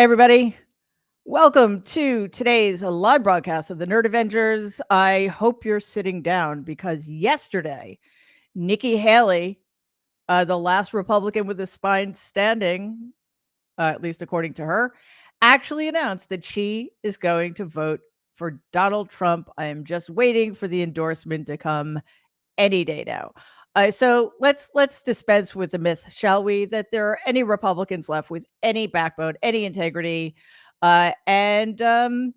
everybody. Welcome to today's live broadcast of the Nerd Avengers. I hope you're sitting down because yesterday, Nikki Haley, the last Republican with a spine standing, at least according to her, actually announced that she is going to vote for Donald Trump. I am just waiting for the endorsement to come any day now. So let's dispense with the myth, shall we? That there are any Republicans left with any backbone, any integrity, and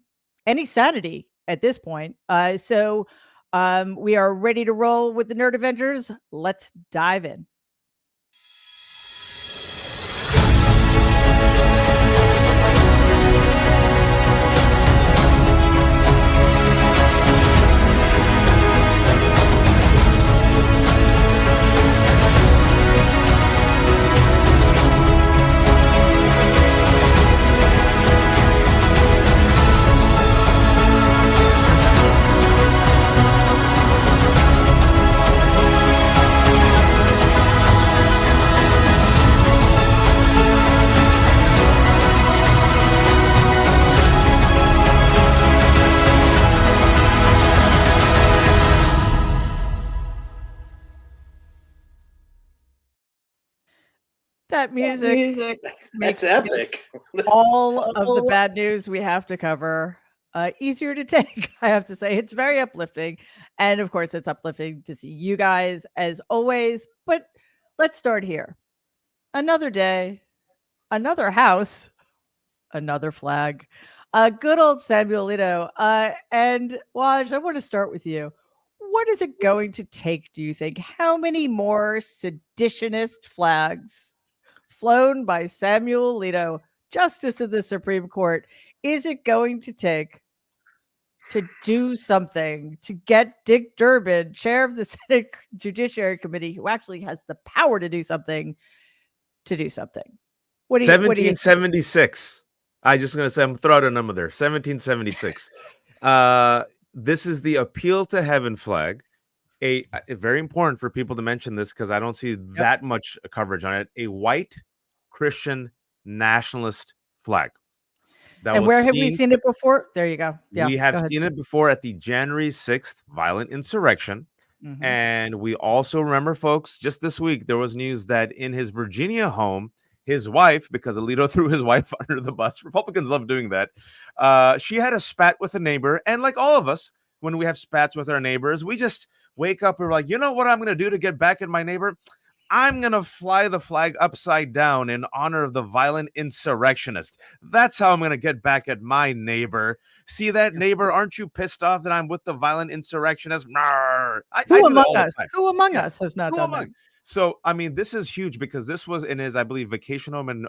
any sanity at this point. So we are ready to roll with the Nerd Avengers. Let's dive in. That music makes That's epic. all of the bad news we have to cover easier to take. I have to say, it's very uplifting, and of course, it's uplifting to see you guys as always. But let's start here. Another day, another house, another flag. Good old Samuel Alito. And Waj, I want to start with you. What is it going to take, do you think? How many more seditionist flags flown by Samuel Alito, Justice of the Supreme Court, is it going to take to do something to get Dick Durbin, chair of the Senate Judiciary Committee, who actually has the power to do something, to do something? What do you? 1776. I just going to say, I'm throw out a number there. 1776. This is the Appeal to Heaven flag. A very important for people to mention this because I don't see that much coverage on it. A white Christian nationalist flag. And where have we seen it before? There you go. Yeah, we have seen it before at the January 6th violent insurrection. Mm-hmm. And we also remember, folks, just this week, there was news that in his Virginia home, his wife, because Alito threw his wife under the bus, Republicans love doing that, she had a spat with a neighbor. And like all of us, when we have spats with our neighbors, we just wake up and we're like, you know what I'm going to do to get back at my neighbor? I'm going to fly the flag upside down in honor of the violent insurrectionist. That's how I'm going to get back at my neighbor. See that, neighbor? Aren't you pissed off that I'm with the violent insurrectionist? Who among us? Who among us has not done that? So, I mean, this is huge because this was in his, I believe, vacation home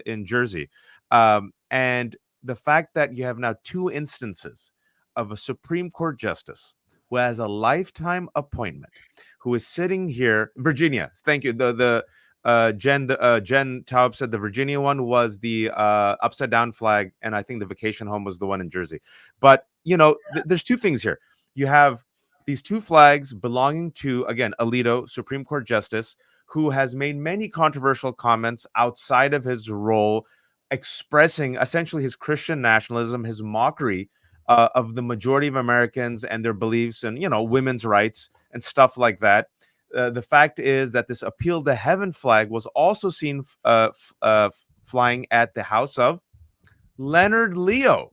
in Jersey. And the fact that you have now two instances of a Supreme Court justice who has a lifetime appointment, who is sitting here, Virginia. Thank you. Jen Taub said the Virginia one was the upside down flag, and I think the vacation home was the one in Jersey. But you know, there's two things here. You have these two flags belonging to, again, Alito, Supreme Court Justice, who has made many controversial comments outside of his role, expressing essentially his Christian nationalism, his mockery of the majority of Americans and their beliefs and, you know, women's rights and stuff like that. The fact is that this Appeal to Heaven flag was also seen flying at the house of Leonard Leo,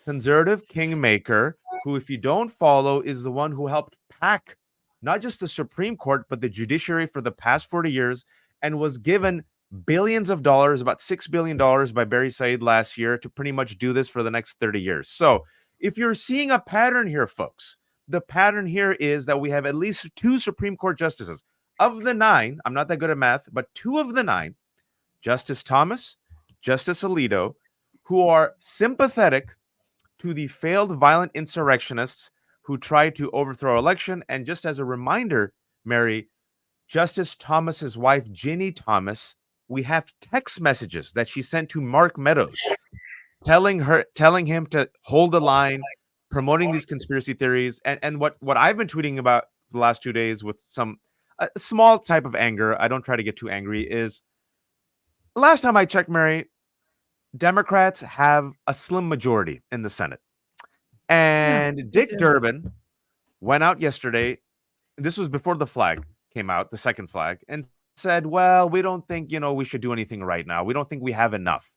conservative kingmaker, who, if you don't follow, is the one who helped pack not just the Supreme Court, but the judiciary for the past 40 years and was given billions of dollars, about $6 billion by Barry Said last year to pretty much do this for the next 30 years. So if you're seeing a pattern here, folks, the pattern here is that we have at least two Supreme Court justices. Of the 9, I'm not that good at math, but 2 of the 9, Justice Thomas, Justice Alito, who are sympathetic to the failed violent insurrectionists who tried to overthrow election. And just as a reminder, Mary, Justice Thomas's wife, Ginny Thomas, we have text messages that she sent to Mark Meadows telling him to hold the line, promoting these conspiracy theories. And what I've been tweeting about the last 2 days with some a small type of anger, I don't try to get too angry, is last time I checked, Mary, Democrats have a slim majority in the Senate. And Dick Durbin went out yesterday. This was before the flag came out, the second flag, and said, well, we don't think, we should do anything right now. We don't think we have enough.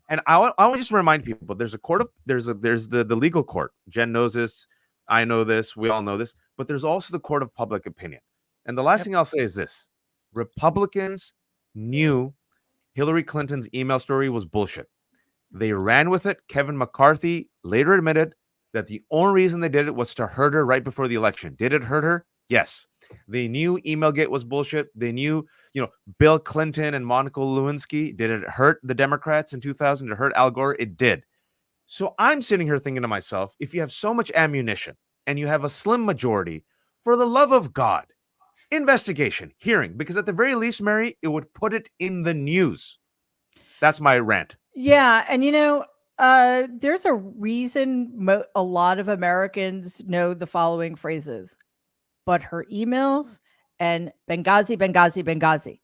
And I want to just remind people, there's the legal court. Jen knows this. I know this. We all know this. But there's also the court of public opinion. And the last thing I'll say is this. Republicans knew Hillary Clinton's email story was bullshit. They ran with it. Kevin McCarthy later admitted that the only reason they did it was to hurt her right before the election. Did it hurt her? Yes. They knew Emailgate was bullshit. They knew, Bill Clinton and Monica Lewinsky. Did it hurt the Democrats in 2000? Did it hurt Al Gore? It did. So I'm sitting here thinking to myself, if you have so much ammunition and you have a slim majority, for the love of God, investigation, hearing, because at the very least, Mary, it would put it in the news. That's my rant. Yeah. And, there's a reason a lot of Americans know the following phrases: but her emails and Benghazi, Benghazi, Benghazi.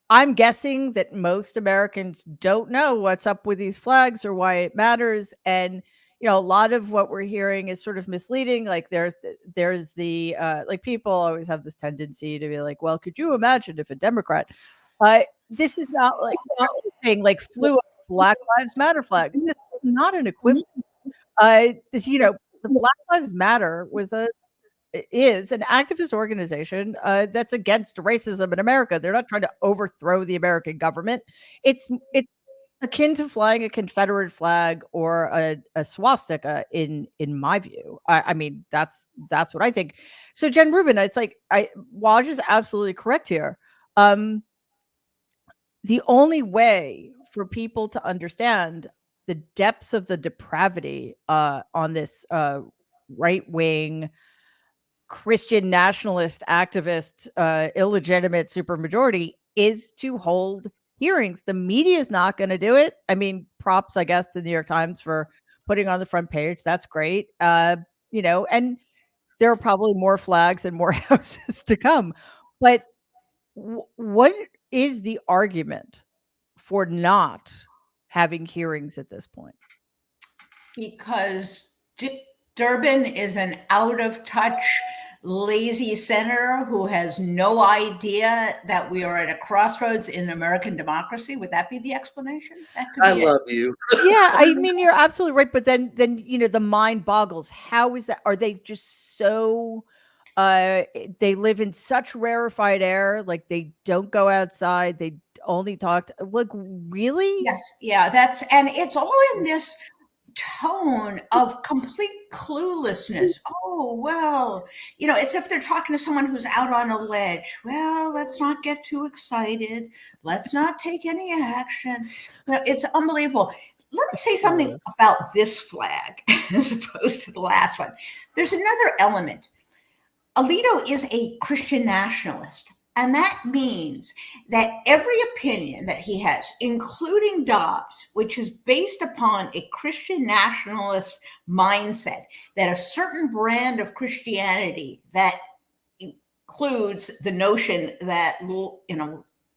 I'm guessing that most Americans don't know what's up with these flags or why it matters. And, a lot of what we're hearing is sort of misleading. Like there's the like people always have this tendency to be like, well, could you imagine if a Democrat, this is not like thing like flew up Black Lives Matter flag. This is not an equivalent. The Black Lives Matter is an activist organization that's against racism in America. They're not trying to overthrow the American government. It's akin to flying a Confederate flag or a swastika in my view. I mean, that's what I think. So Jen Rubin, it's like Waj is absolutely correct here. The only way for people to understand the depths of the depravity on this right-wing Christian nationalist activist illegitimate supermajority is to hold hearings. The media is not going to do it. I mean, props, I guess, the New York Times for putting on the front page. That's great. And there are probably more flags and more houses to come. But what is the argument for not having hearings at this point? Because Dick Durbin is an out-of-touch, lazy senator who has no idea that we are at a crossroads in American democracy. Would that be the explanation? That could be love you. Yeah, I mean, you're absolutely right. But then the mind boggles. How is that? Are they just so they live in such rarefied air, like they don't go outside, they only talk like, really? Yes, yeah, and it's all in this tone of complete cluelessness. Oh, well, it's if they're talking to someone who's out on a ledge. Well, let's not get too excited. Let's not take any action. It's unbelievable. Let me say something about this flag as opposed to the last one. There's another element. Alito is a Christian nationalist. And that means that every opinion that he has, including Dobbs, which is based upon a Christian nationalist mindset, that a certain brand of Christianity that includes the notion that,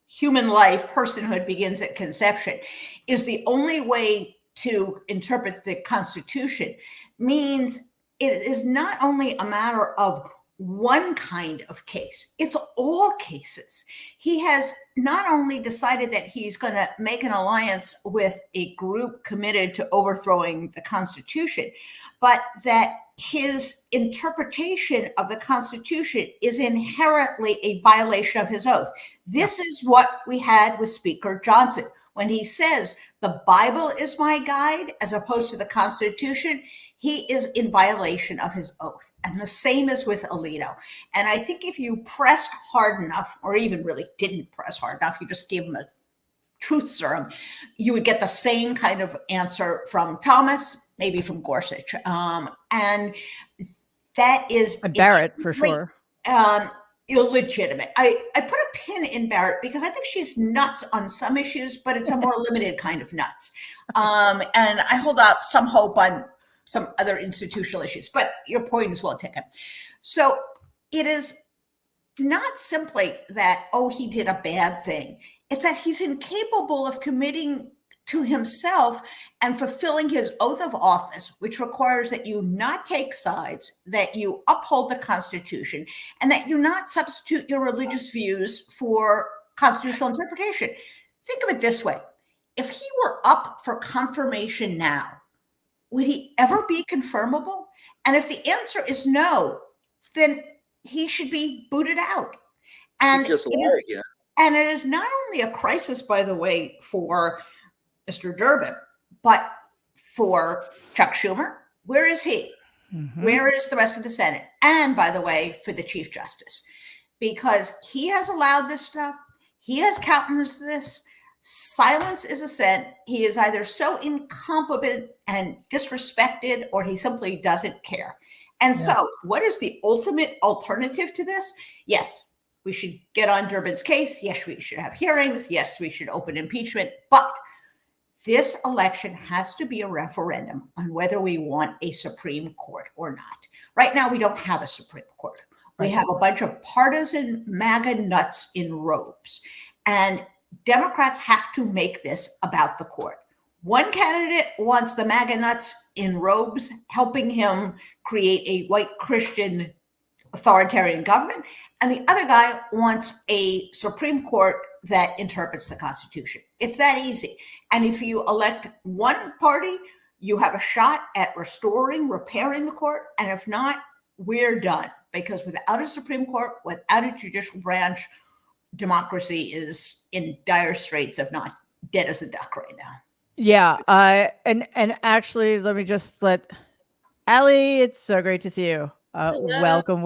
human life, personhood begins at conception, is the only way to interpret the Constitution, means it is not only a matter of one kind of case, it's all cases. He has not only decided that he's going to make an alliance with a group committed to overthrowing the Constitution, but that his interpretation of the Constitution is inherently a violation of his oath. This is what we had with Speaker Johnson. When he says the Bible is my guide as opposed to the Constitution, he is in violation of his oath. And the same is with Alito. And I think if you pressed hard enough, or even really didn't press hard enough, you just gave him a truth serum, you would get the same kind of answer from Thomas, maybe from Gorsuch. And that is Barrett, for sure. Illegitimate. I put a pin in Barrett because I think she's nuts on some issues, but it's a more limited kind of nuts. And I hold out some hope on some other institutional issues, but your point is well taken. So it is not simply that, oh, he did a bad thing. It's that he's incapable of committing to himself and fulfilling his oath of office, which requires that you not take sides, that you uphold the Constitution, and that you not substitute your religious views for constitutional interpretation. Think of it this way. If he were up for confirmation now, would he ever be confirmable? And if the answer is no, then he should be booted out. And just lied again. And it is not only a crisis, by the way, for Mr. Durbin, but for Chuck Schumer. Where is he? Mm-hmm. Where is the rest of the Senate? And by the way, for the Chief Justice, because he has allowed this stuff. He has countenanced this. Silence is assent. He is either so incompetent and disrespected, or he simply doesn't care. And so what is the ultimate alternative to this? Yes, we should get on Durbin's case. Yes, we should have hearings. Yes, we should open impeachment. But this election has to be a referendum on whether we want a Supreme Court or not. Right now, we don't have a Supreme Court. We have a bunch of partisan MAGA nuts in robes. And Democrats have to make this about the court. One candidate wants the MAGA nuts in robes helping him create a white Christian authoritarian government, and the other guy wants a Supreme Court that interprets the Constitution. It's that easy. And if you elect one party, you have a shot at repairing the court. And if not, we're done. Because without a Supreme Court, without a judicial branch, democracy is in dire straits, if not dead as a duck right now. Yeah. And actually, let me just let Allie, it's so great to see you. Welcome.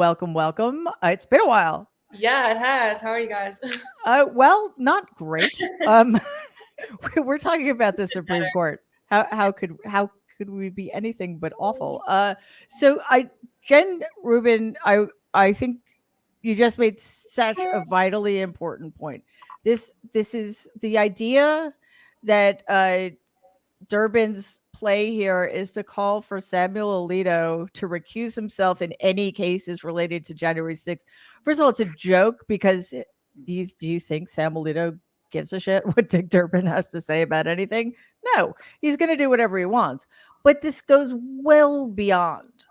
It's been a while. Yeah, it has. How are you guys? Well, not great. We're talking about the Supreme Court. How could we be anything but awful? So Jen Rubin, I think you just made such a vitally important point. This is the idea that Durbin's play here is to call for Samuel Alito to recuse himself in any cases related to January 6th. First of all, it's a joke because do you think Sam Alito gives a shit what Dick Durbin has to say about anything? No, he's going to do whatever he wants. But this goes well beyond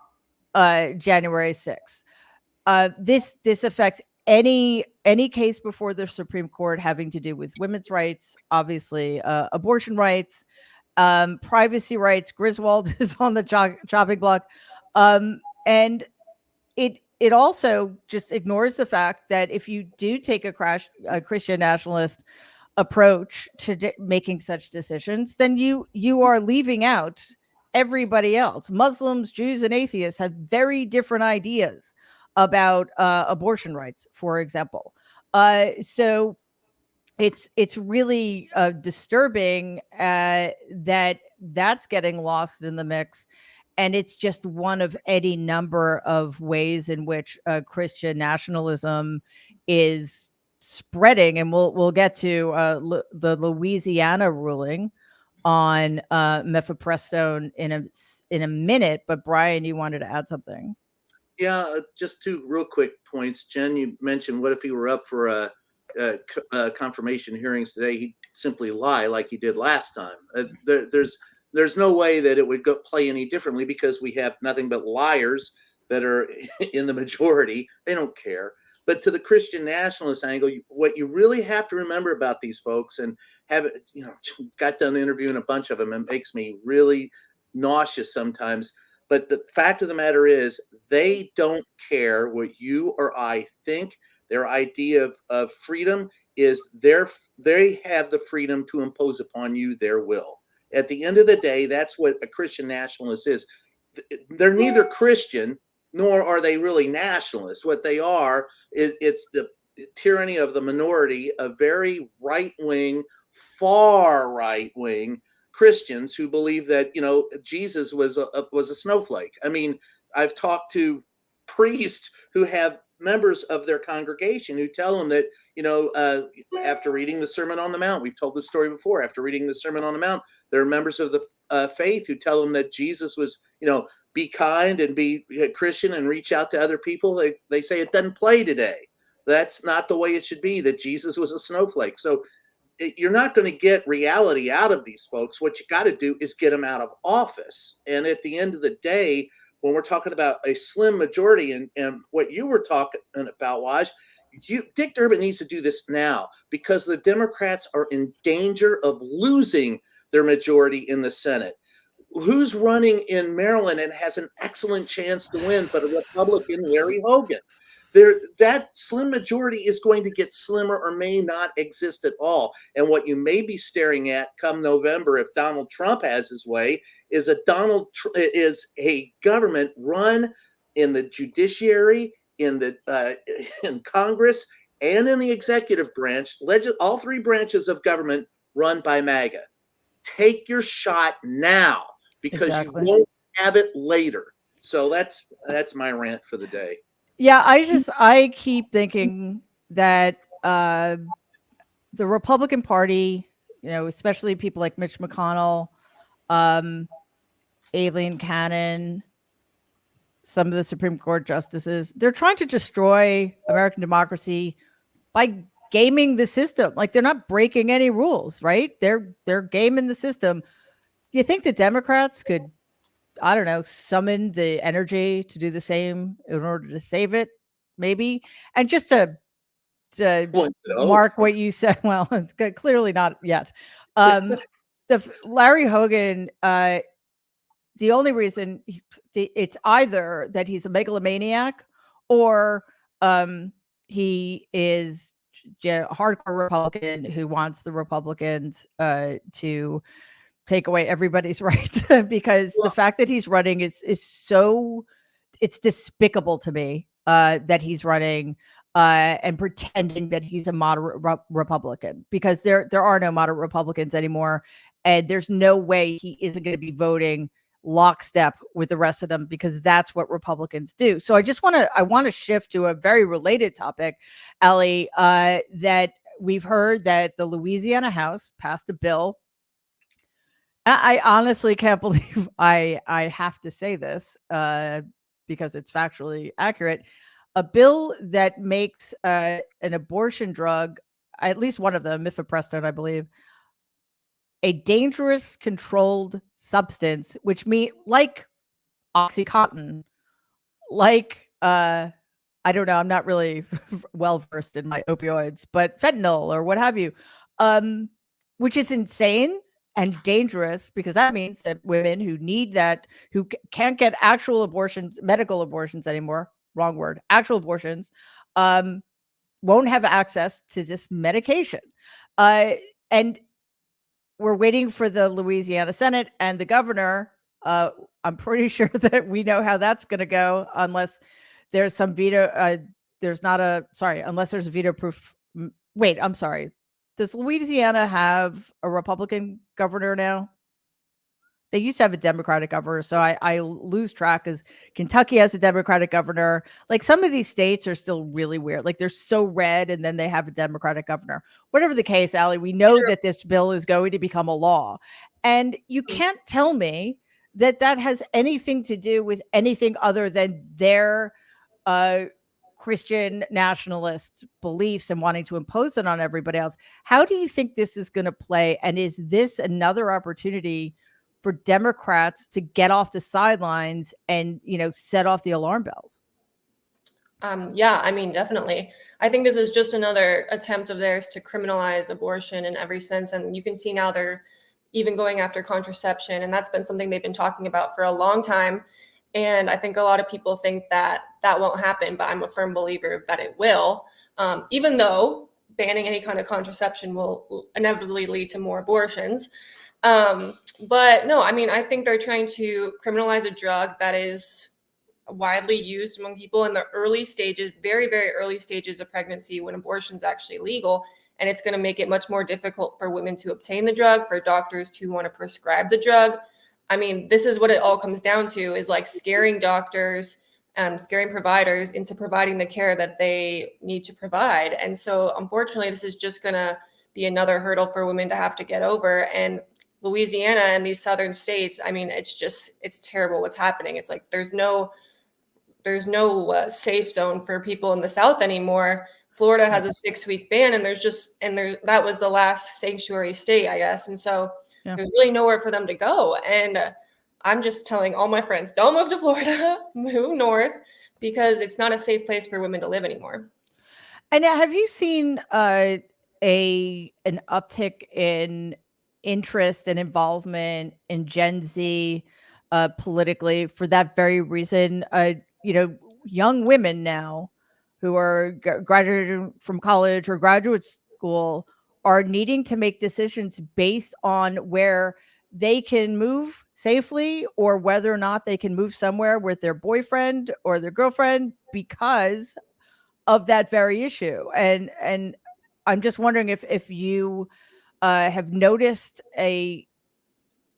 January 6th. This affects any case before the Supreme Court having to do with women's rights, obviously abortion rights, privacy rights. Griswold is on the chopping block. And it also just ignores the fact that if you do take a Christian nationalist approach to making such decisions, then you are leaving out everybody else. Muslims, Jews, and atheists have very different ideas about abortion rights, for example. So it's really disturbing that's getting lost in the mix. And it's just one of any number of ways in which Christian nationalism is spreading. And we'll get to the Louisiana ruling on mifepristone in a minute. But Brian, you wanted to add something? Yeah, just two real quick points. Jen, you mentioned what if he were up for confirmation hearings today? He'd simply lie like he did last time. There's no way that it would play any differently because we have nothing but liars that are in the majority. They don't care. But to the Christian nationalist angle, what you really have to remember about these folks, and got done interviewing a bunch of them, it makes me really nauseous sometimes. But the fact of the matter is, they don't care what you or I think. Their idea of freedom is they have the freedom to impose upon you their will. At the end of the day, that's what a Christian nationalist is. They're neither Christian nor are they really nationalists. What they are, it's the tyranny of the minority, a very right-wing, far right-wing Christians who believe that Jesus was a snowflake. I mean, I've talked to priests who have members of their congregation who tell them that after reading the Sermon on the Mount, we've told this story before. After reading the Sermon on the Mount, there are members of the faith who tell them that Jesus was be kind and be a Christian and reach out to other people. They say it doesn't play today. That's not the way it should be. That Jesus was a snowflake. So you're not going to get reality out of these folks. What you got to do is get them out of office. And at the end of the day, when we're talking about a slim majority, and what you were talking about, Waj, Dick Durbin needs to do this now, because the Democrats are in danger of losing their majority in the Senate. Who's running in Maryland and has an excellent chance to win, but a Republican, Larry Hogan? That slim majority is going to get slimmer or may not exist at all. And what you may be staring at come November, if Donald Trump has his way, is a government run in the judiciary, in Congress, and in the executive branch, all three branches of government run by MAGA. Take your shot now, because you won't have it later. So that's my rant for the day. Yeah, I keep thinking that the Republican Party, especially people like Mitch McConnell, Aileen Cannon, some of the Supreme Court justices, they're trying to destroy American democracy by gaming the system. Like, they're not breaking any rules, right? They're gaming the system. You think the Democrats could, I don't know, summon the energy to do the same in order to save it, maybe? And just to mark what you said, well, clearly not yet. Larry Hogan, the only reason it's either that he's a megalomaniac, or he is a hardcore Republican who wants the Republicans to take away everybody's rights, because the fact that he's running is so, it's despicable to me that he's running and pretending that he's a moderate Republican, because there are no moderate Republicans anymore, and there's no way he isn't going to be voting lockstep with the rest of them, because that's what Republicans do. So I want to shift to a very related topic, Allie, that we've heard that the Louisiana House passed a bill. I honestly can't believe I have to say this because it's factually accurate. A bill that makes an abortion drug, at least one of them, mifepristone, I believe, a dangerous controlled substance, which like Oxycontin, like I don't know, I'm not really well versed in my opioids, but fentanyl or what have you, which is insane and dangerous, because that means that women who need that, who can't get actual abortions, medical abortions anymore, wrong word, actual abortions, won't have access to this medication. And we're waiting for the Louisiana Senate and the governor. I'm pretty sure that we know how that's going to go, unless there's some veto. Unless there's a veto proof. Wait, I'm sorry. Does Louisiana have a Republican governor now? They used to have a Democratic governor, so I lose track, because Kentucky has a Democratic governor. Like, some of these states are still really weird. Like, they're so red, and then they have a Democratic governor. Whatever the case, Allie, we know that this bill is going to become a law. And you can't tell me that has anything to do with anything other than their Christian nationalist beliefs and wanting to impose it on everybody else. How do you think this is going to play? And is this another opportunity for Democrats to get off the sidelines and, set off the alarm bells? Yeah, I mean, definitely. I think this is just another attempt of theirs to criminalize abortion in every sense. And you can see now they're even going after contraception. And that's been something they've been talking about for a long time. And I think a lot of people think that won't happen, but I'm a firm believer that it will, even though banning any kind of contraception will inevitably lead to more abortions. But no, I mean, I think they're trying to criminalize a drug that is widely used among people in the early stages, very, very early stages of pregnancy, when abortion is actually legal. And it's going to make it much more difficult for women to obtain the drug, for doctors to want to prescribe the drug. I mean, this is what it all comes down to, is like scaring doctors and scaring providers into providing the care that they need to provide. And so, unfortunately, this is just going to be another hurdle for women to have to get over. And Louisiana and these southern states, I mean, it's terrible what's happening. It's like there's no safe zone for people in the South anymore. Florida has a 6-week ban, and that was the last sanctuary state, I guess. And so there's really nowhere for them to go. And I'm just telling all my friends, don't move to Florida, move north, because it's not a safe place for women to live anymore. And have you seen an uptick in interest and involvement in Gen Z politically for that very reason? Young women now who are graduating from college or graduate school are needing to make decisions based on where they can move safely or whether or not they can move somewhere with their boyfriend or their girlfriend because of that very issue. And I'm just wondering if you have noticed a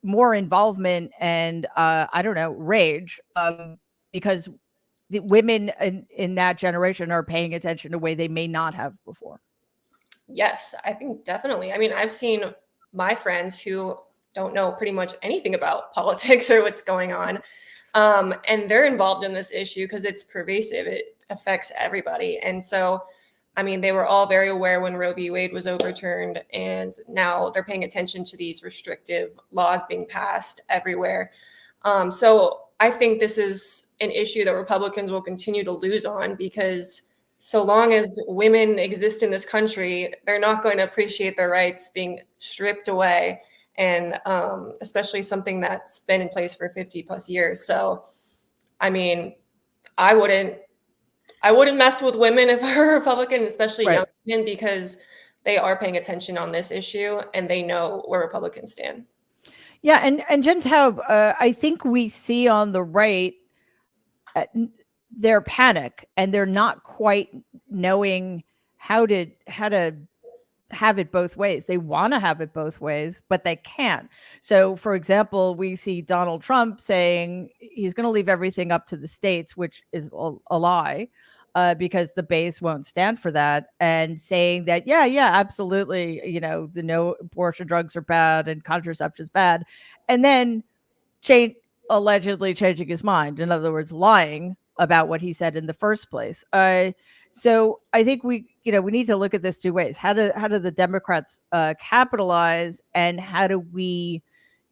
more involvement and I don't know, rage because the women in that generation are paying attention in a way they may not have before. Yes, I think definitely. I mean, I've seen my friends who don't know pretty much anything about politics or what's going on. And they're involved in this issue because it's pervasive. It affects everybody. And so, I mean, they were all very aware when Roe v. Wade was overturned, and now they're paying attention to these restrictive laws being passed everywhere. So I think this is an issue that Republicans will continue to lose on, because so long as women exist in this country, they're not going to appreciate their rights being stripped away. And especially something that's been in place for 50 plus years. So, I mean, I wouldn't mess with women if I were a Republican, especially young women, because they are paying attention on this issue and they know where Republicans stand. Yeah, and Jen Taub, I think we see on the right their panic, and they're not quite knowing how to have it both ways. They want to have it both ways, but they can't. So, for example, we see Donald Trump saying he's going to leave everything up to the states, which is a lie, because the base won't stand for that, and saying that, yeah, absolutely, the no abortion drugs are bad and contraception is bad, and then allegedly changing his mind. In other words, lying about what he said in the first place. So I think we need to look at this two ways. How do the Democrats capitalize, and how do we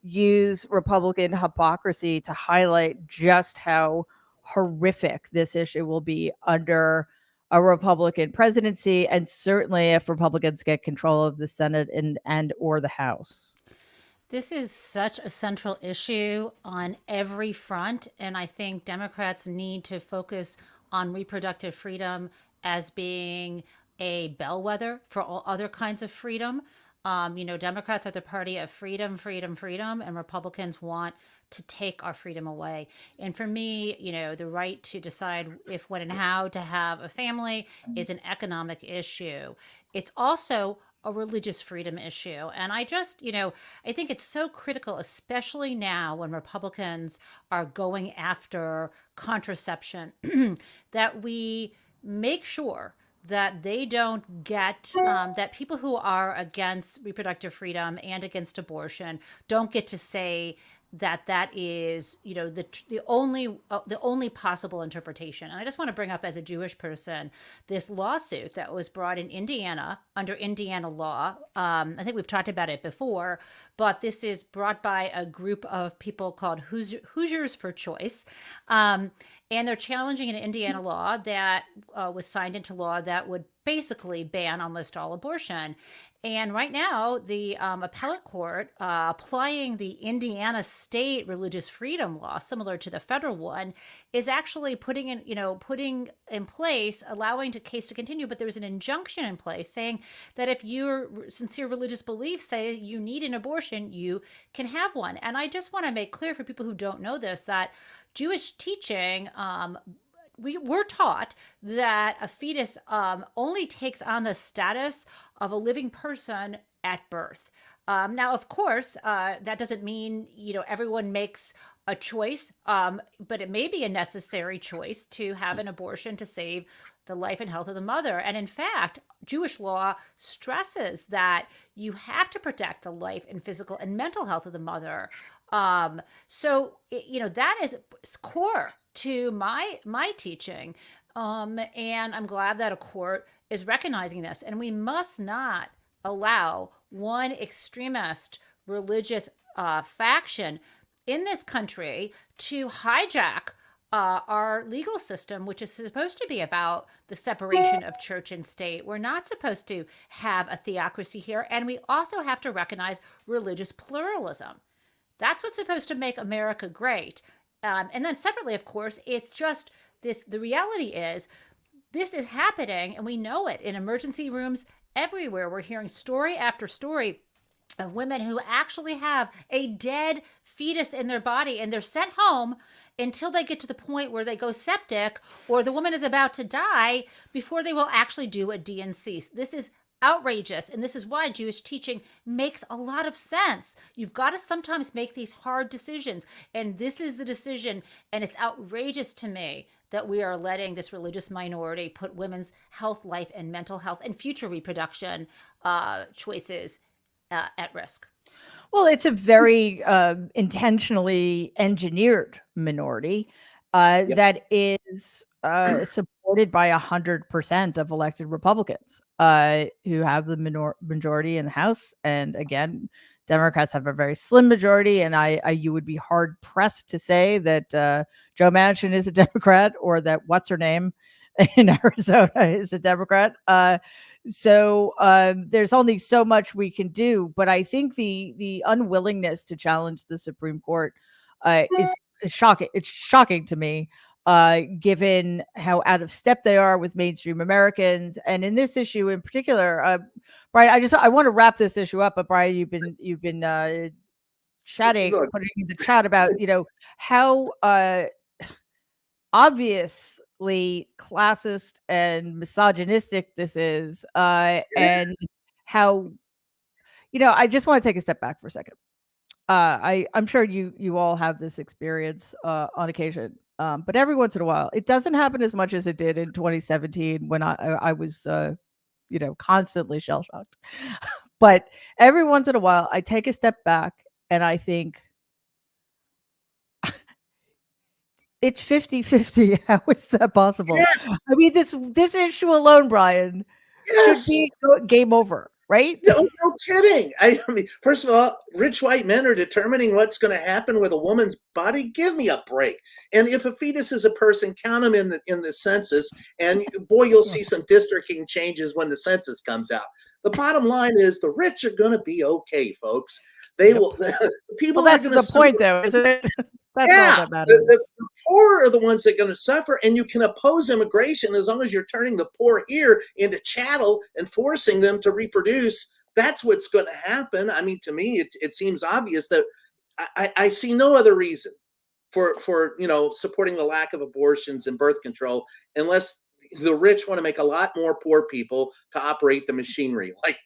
use Republican hypocrisy to highlight just how horrific this issue will be under a Republican presidency, and certainly if Republicans get control of the Senate and or the House? This is such a central issue on every front, and I think Democrats need to focus on reproductive freedom as being a bellwether for all other kinds of freedom. Democrats are the party of freedom, and Republicans want to take our freedom away. And for me, the right to decide if, when, and how to have a family is an economic issue. It's also a religious freedom issue. And I just, I think it's so critical, especially now when Republicans are going after contraception, that we make sure that they don't get, that people who are against reproductive freedom and against abortion don't get to say that is, the only possible interpretation. And I just want to bring up, as a Jewish person, this lawsuit that was brought in Indiana under Indiana law. I think we've talked about it before, but this is brought by a group of people called Hoosiers for Choice. And they're challenging an Indiana law that was signed into law that would basically ban almost all abortion. And right now, the appellate court, applying the Indiana state religious freedom law, similar to the federal one, is actually putting in place, allowing the case to continue. But there's an injunction in place saying that if your sincere religious beliefs say you need an abortion, you can have one. And I just want to make clear for people who don't know this, that Jewish teaching, we're taught that a fetus only takes on the status of a living person at birth. Now, of course, that doesn't mean, everyone makes a choice, but it may be a necessary choice to have an abortion to save the life and health of the mother. And in fact, Jewish law stresses that you have to protect the life and physical and mental health of the mother. So that is core to my teaching. And I'm glad that a court is recognizing this. And we must not allow one extremist religious faction in this country to hijack our legal system, which is supposed to be about the separation of church and state. We're not supposed to have a theocracy here. And we also have to recognize religious pluralism. That's what's supposed to make America great. And then separately, of course, it's just this, the reality is this is happening, and we know it in emergency rooms everywhere. We're hearing story after story of women who actually have a dead fetus in their body, and they're sent home until they get to the point where they go septic or the woman is about to die before they will actually do a D&C. This is outrageous, and this is why Jewish teaching makes a lot of sense. You've got to sometimes make these hard decisions, and this is the decision, and it's outrageous to me that we are letting this religious minority put women's health, life, and mental health and future reproduction choices at risk. Well, it's a very intentionally engineered minority that is supported by 100% of elected Republicans who have the majority in the House. And again, Democrats have a very slim majority, and you would be hard pressed to say that Joe Manchin is a Democrat or that what's her name in Arizona is a Democrat. So there's only so much we can do, but I think the unwillingness to challenge the Supreme Court is shocking. It's shocking to me, given how out of step they are with mainstream Americans, and in this issue in particular. Brian, I want to wrap this issue up, but Brian, you've been chatting, putting in the chat about how obviously classist and misogynistic this is, and how I just want to take a step back for a second. I'm sure you all have this experience on occasion, but every once in a while, it doesn't happen as much as it did in 2017 when I was constantly shell shocked. But every once in a while, I take a step back and I think, it's 50-50. How is that possible? Yes. I mean, this issue alone, Brian, Yes. should be game over, right? No kidding. I mean, first of all, rich white men are determining what's going to happen with a woman's body. Give me a break. And if a fetus is a person, count them in the census. And boy, you'll see some districting changes when the census comes out. The bottom line is the rich are going to be okay, folks. They will. People. Well, that's the point, though, isn't it? That's all that matters. The poor are the ones that are going to suffer, and you can oppose immigration as long as you're turning the poor here into chattel and forcing them to reproduce. That's what's going to happen. I mean, to me, it seems obvious that I see no other reason for supporting the lack of abortions and birth control unless the rich want to make a lot more poor people to operate the machinery. Like,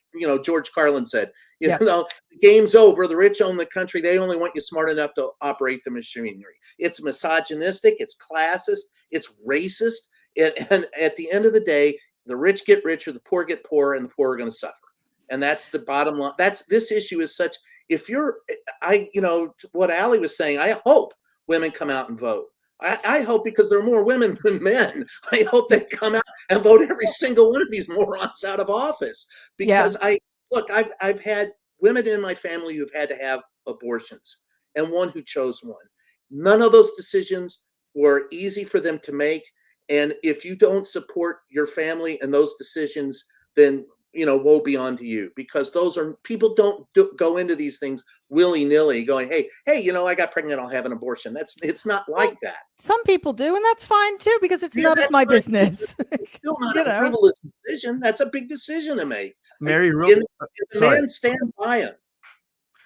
George Carlin said, you know, the game's over. The rich own the country. They only want you smart enough to operate the machinery. It's misogynistic. It's classist. It's racist. And at the end of the day, the rich get richer, the poor get poorer, and the poor are going to suffer. And that's the bottom line. This issue is such, what Allie was saying, I hope women come out and vote. I hope, because there are more women than men, I hope they come out and vote every single one of these morons out of office. Because I've had women in my family who've had to have abortions, and one who chose one. None of those decisions were easy for them to make. And if you don't support your family and those decisions, then woe be unto you, because people don't go into these things willy-nilly going, hey, I got pregnant, I'll have an abortion. It's not like that. Some people do, and that's fine too, because it's none of my business. It's still not a frivolous decision. That's a big decision to make. Mary, man stand by him.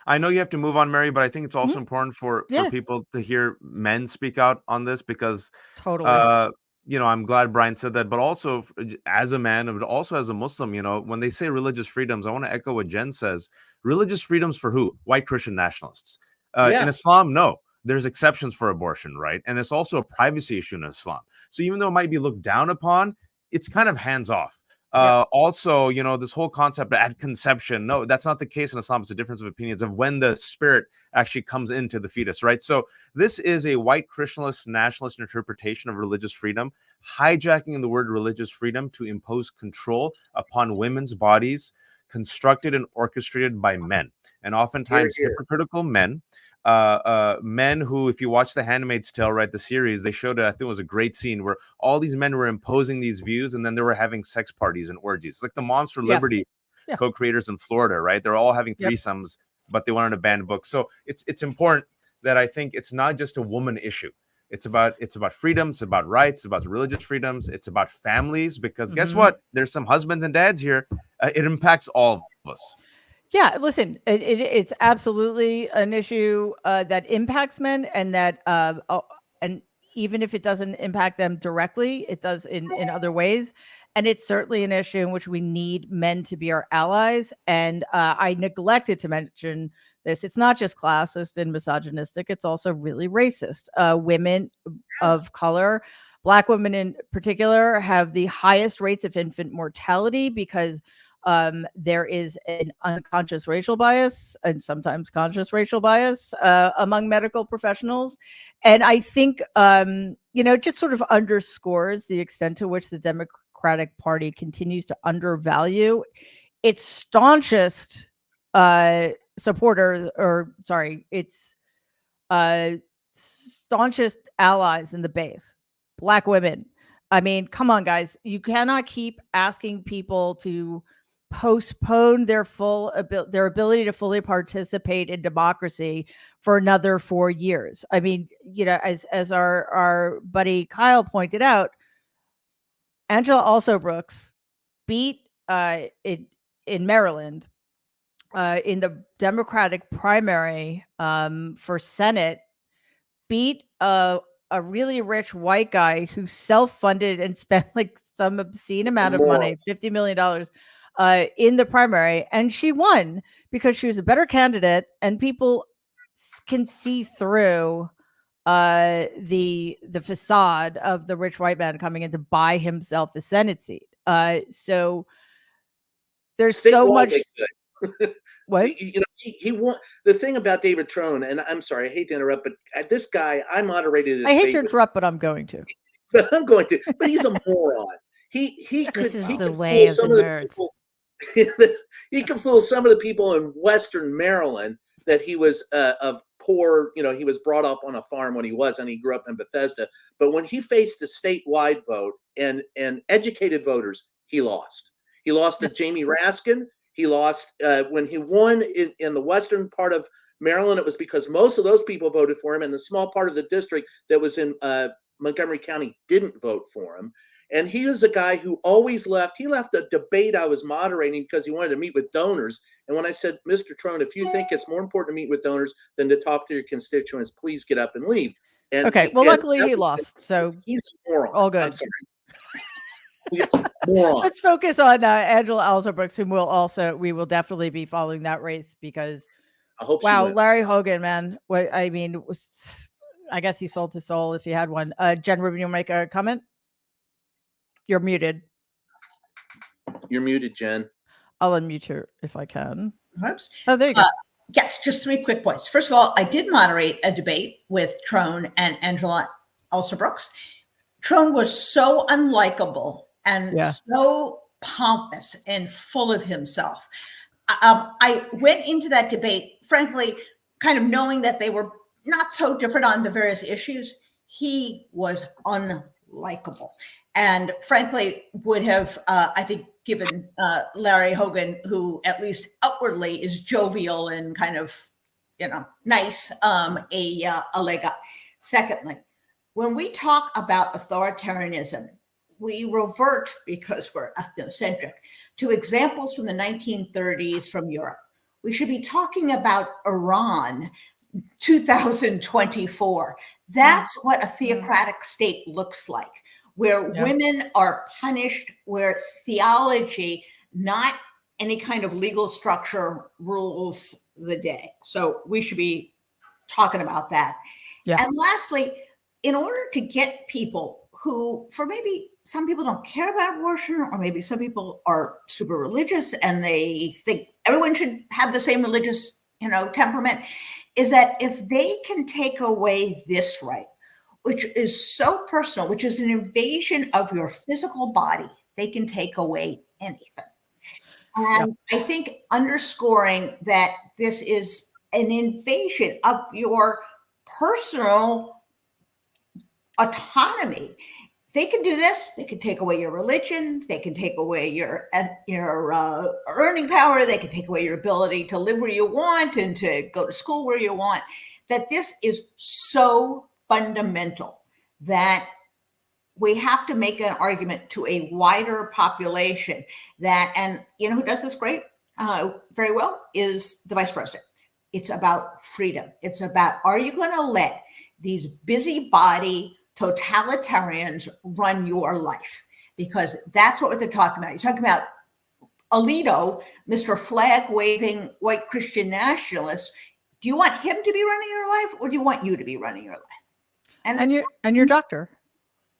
I know you have to move on, Mary, but I think it's also important for people to hear men speak out on this, because totally. I'm glad Brian said that, but also as a man, but also as a Muslim, when they say religious freedoms, I want to echo what Jen says. Religious freedoms for who? White Christian nationalists. In Islam, no. There's exceptions for abortion, right? And it's also a privacy issue in Islam. So even though it might be looked down upon, it's kind of hands off. Also, this whole concept at conception, no, that's not the case in Islam. It's a difference of opinions of when the spirit actually comes into the fetus, right? So this is a white Christianist nationalist interpretation of religious freedom, hijacking the word religious freedom to impose control upon women's bodies, constructed and orchestrated by men, and oftentimes hypocritical men. Men who, if you watch The Handmaid's Tale, right, the series, they showed, I think it was a great scene where all these men were imposing these views, and then they were having sex parties and orgies. It's like the Moms for Liberty co-creators in Florida, right? They're all having threesomes, but they wanted to ban books. So it's important that I think it's not just a woman issue. It's about freedom. It's about rights. It's about religious freedoms. It's about families, because guess what? There's some husbands and dads here. It impacts all of us. Yeah, listen, it's absolutely an issue that impacts men, and that and even if it doesn't impact them directly, it does in other ways. And it's certainly an issue in which we need men to be our allies. And I neglected to mention this. It's not just classist and misogynistic. It's also really racist. Women of color, Black women in particular, have the highest rates of infant mortality because there is an unconscious racial bias and sometimes conscious racial bias among medical professionals. And I think, it just sort of underscores the extent to which the Democratic Party continues to undervalue its staunchest supporters, its staunchest allies in the base, Black women. I mean, come on, guys. You cannot keep asking people to postpone their ability to fully participate in democracy for another 4 years. I mean, as our buddy Kyle pointed out, Angela Alsobrooks beat in Maryland in the Democratic primary for Senate, beat a really rich white guy who self-funded and spent like some obscene amount of money, $50 million in the primary. And she won because she was a better candidate, and people can see through the facade of the rich white man coming in to buy himself a Senate seat. So there's so much. What? He won. The thing about David Trone, and I'm sorry, I hate to interrupt, but this guy, I moderated. I hate to interrupt, but I'm going to. I'm going to. But he's a moron. He could. This is the way of the nerds. He could fool some of the people in Western Maryland that he was of poor. He was brought up on a farm when he was, and he grew up in Bethesda. But when he faced the statewide vote and educated voters, he lost. He lost to Jamie Raskin. He lost when he won in the western part of Maryland. It was because most of those people voted for him, and the small part of the district that was in Montgomery County didn't vote for him. And he is a guy who always left. He left a debate I was moderating because he wanted to meet with donors. And when I said, Mr. Trone, if you think it's more important to meet with donors than to talk to your constituents, please get up and leave. And, okay. Well, luckily he lost. So he's a moron. All good. I'm sorry. Yeah, moron. Let's focus on Angela Alsobrooks, whom we will definitely be following that race because, I hope Larry Hogan, man. I guess he sold his soul if he had one. Jen Rubin, you make a comment? You're muted. You're muted, Jen. I'll unmute her if I can. Oops. Oh, there you go. Yes, just 3 quick points. First of all, I did moderate a debate with Trone and Angela Alsobrooks. Trone was so unlikable and so pompous and full of himself. I went into that debate, frankly, kind of knowing that they were not so different on the various issues. He was unlikable. And frankly, would have, I think, given Larry Hogan, who at least outwardly is jovial and kind of, nice, a leg up. Secondly, when we talk about authoritarianism, we revert, because we're ethnocentric, to examples from the 1930s from Europe. We should be talking about Iran 2024. That's what a theocratic state looks like, where women are punished, where theology, not any kind of legal structure, rules the day. So we should be talking about that. Yeah. And lastly, in order to get people who, for maybe some people don't care about abortion, or maybe some people are super religious and they think everyone should have the same religious, temperament, is that if they can take away this right, which is so personal, which is an invasion of your physical body, they can take away anything. And I think underscoring that this is an invasion of your personal autonomy. They can do this. They can take away your religion. They can take away your earning power. They can take away your ability to live where you want and to go to school where you want. That this is so fundamental that we have to make an argument to a wider population that, and who does this very well is the vice president. It's about freedom. It's about, are you going to let these busybody totalitarians run your life? Because that's what they're talking about. You're talking about Alito, Mr. Flag waving white Christian nationalist. Do you want him to be running your life, or do you want you to be running your life? And your doctor,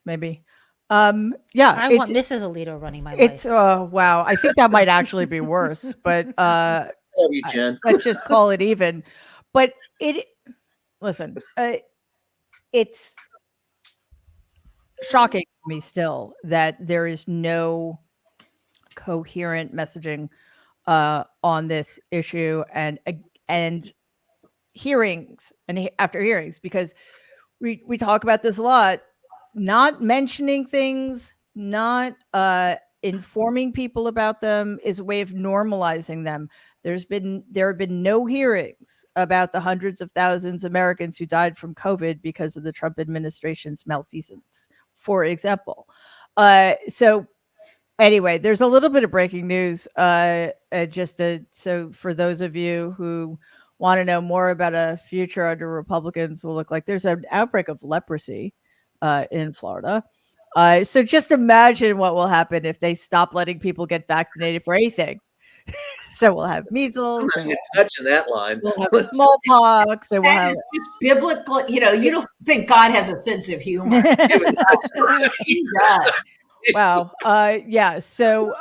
maybe. I want Mrs. Alito running my life. Wow. I think that might actually be worse, but Love you, Jen. let's just call it even. But it's shocking to me still that there is no coherent messaging on this issue and hearings and after hearings, because we talk about this a lot, not mentioning things, not informing people about them is a way of normalizing them. There have been no hearings about the hundreds of thousands of Americans who died from COVID because of the Trump administration's malfeasance, for example. So anyway, there's a little bit of breaking news. So for those of you who want to know more about a future under Republicans will look like, there's an outbreak of leprosy in Florida. So just imagine what will happen if they stop letting people get vaccinated for anything. So we'll have measles. I'm not even touching that line. We'll have smallpox. And we'll have It's just biblical. You don't think God has a sense of humor. That's right. He does. wow. Yeah. So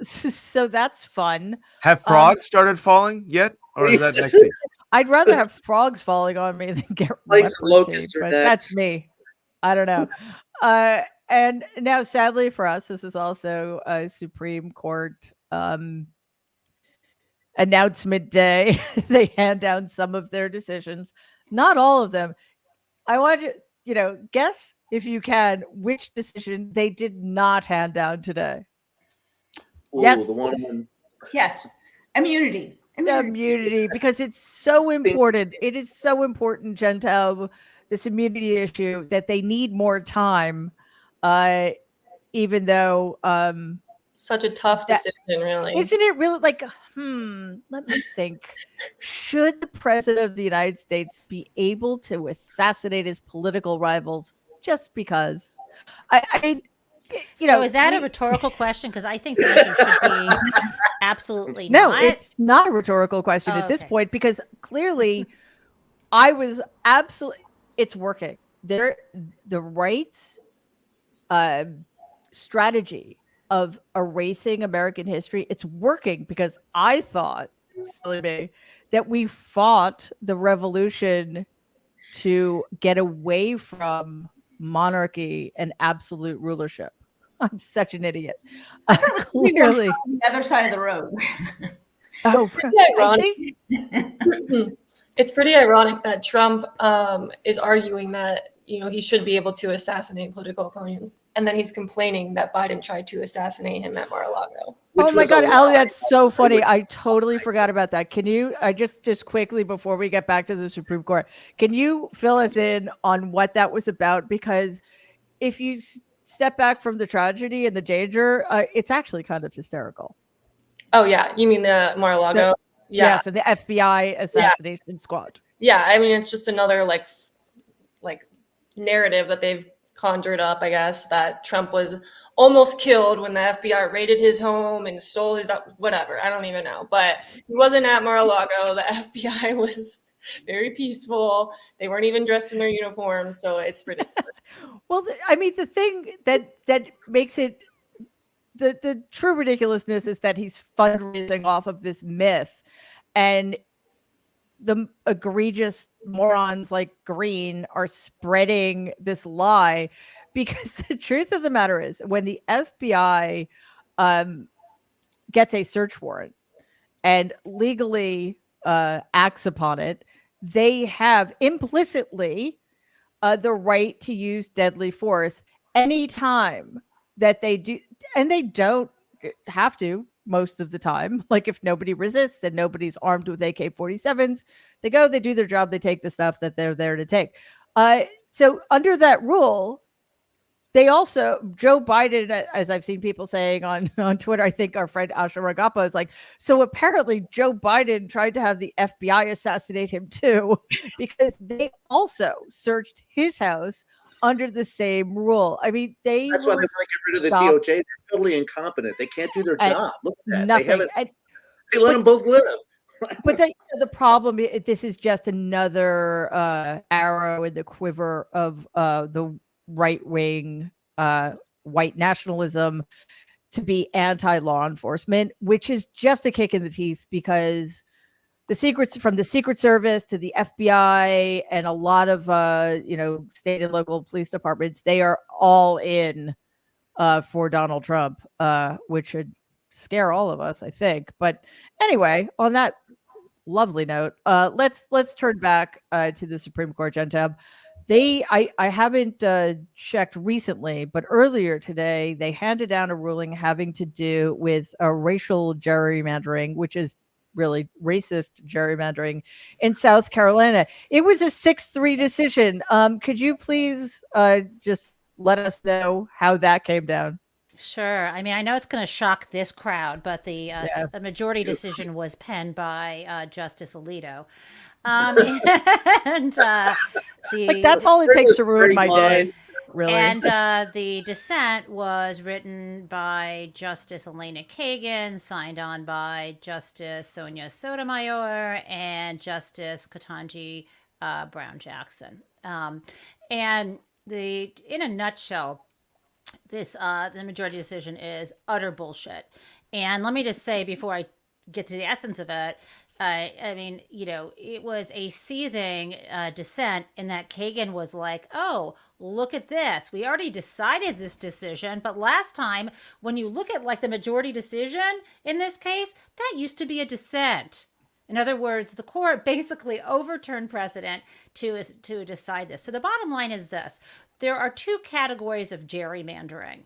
so that's fun. Have frogs started falling yet, or is that next week? I'd rather have frogs falling on me than get Like leprosy, locusts are but next. that's me. I don't know. And now, sadly for us, this is also a Supreme Court announcement day. They hand down some of their decisions, not all of them. I want you, guess if you can, which decision they did not hand down today. Ooh, Yes. the one. Yes. Immunity, because it's so important. It is so important, Jen Taub, this immunity issue, that they need more time, even though Such a tough decision, really. isn't it really like, let me think. Should the president of the United States be able to assassinate his political rivals just because? So is that a rhetorical question? Because I think the answer should be absolutely no, not. it's not a rhetorical question at this Okay. point, because clearly I was absolutely, it's working. The right strategy of erasing American history, it's working, because I thought, silly me, that we fought the revolution to get away from monarchy and absolute rulership. I'm such an idiot. Clearly. On the other side of the road. Oh, ironic. I see. It's pretty ironic that Trump is arguing that he should be able to assassinate political opponents, and then he's complaining that Biden tried to assassinate him at Mar-a-Lago. Oh my God, Allie, that's so funny. I totally forgot about that. Can you, just quickly before we get back to the Supreme Court, can you fill us in on what that was about? Because if you step back from the tragedy and the danger, it's actually kind of hysterical. Oh yeah, you mean the Mar-a-Lago? Yeah. So the FBI assassination squad. Yeah, I mean, it's just another like narrative that they've conjured up, I guess, that Trump was almost killed when the FBI raided his home and stole his whatever. I don't even know, but he wasn't at Mar-a-Lago. The FBI was very peaceful. They weren't even dressed in their uniforms, so it's ridiculous. Well, I mean, the thing that makes it the true ridiculousness is that he's fundraising off of this myth, and the egregious morons like Green are spreading this lie, because the truth of the matter is, when the FBI gets a search warrant and legally acts upon it, they have implicitly the right to use deadly force anytime that they do, and they don't have to most of the time. Like, if nobody resists and nobody's armed with AK-47s, they go, they do their job, they take the stuff that they're there to take. So under that rule, they also, Joe Biden, as I've seen people saying on Twitter, I think our friend Asha Ragappa is like, so apparently Joe Biden tried to have the FBI assassinate him too, because they also searched his house under the same rule. I mean, That's why they want to get rid of the DOJ. They're totally incompetent. They can't do their job. Look at that. Nothing. They let them both live. But the problem, this is just another arrow in the quiver of the right-wing white nationalism to be anti-law enforcement, which is just a kick in the teeth, because the secrets from the Secret Service to the FBI and a lot of state and local police departments, they are all in for Donald Trump, which should scare all of us, I think. But anyway, on that lovely note, let's turn back to the Supreme Court, Gen Tab. I haven't checked recently, but earlier today they handed down a ruling having to do with racial gerrymandering, which is really racist gerrymandering in South Carolina. It was a 6-3 decision. Could you please just let us know how that came down? Sure. I mean, I know it's going to shock this crowd, but the majority decision was penned by Justice Alito. And that's all it takes to ruin my day, really. And the dissent was written by Justice Elena Kagan, signed on by Justice Sonia Sotomayor and Justice Ketanji Brown Jackson. And in a nutshell, the majority decision is utter bullshit. And let me just say, before I get to the essence of it, I mean, it was a seething dissent in that Kagan was like, oh, look at this. We already decided this decision. But last time, when you look at like the majority decision in this case, that used to be a dissent. In other words, the court basically overturned precedent to decide this. So the bottom line is this. There are two categories of gerrymandering.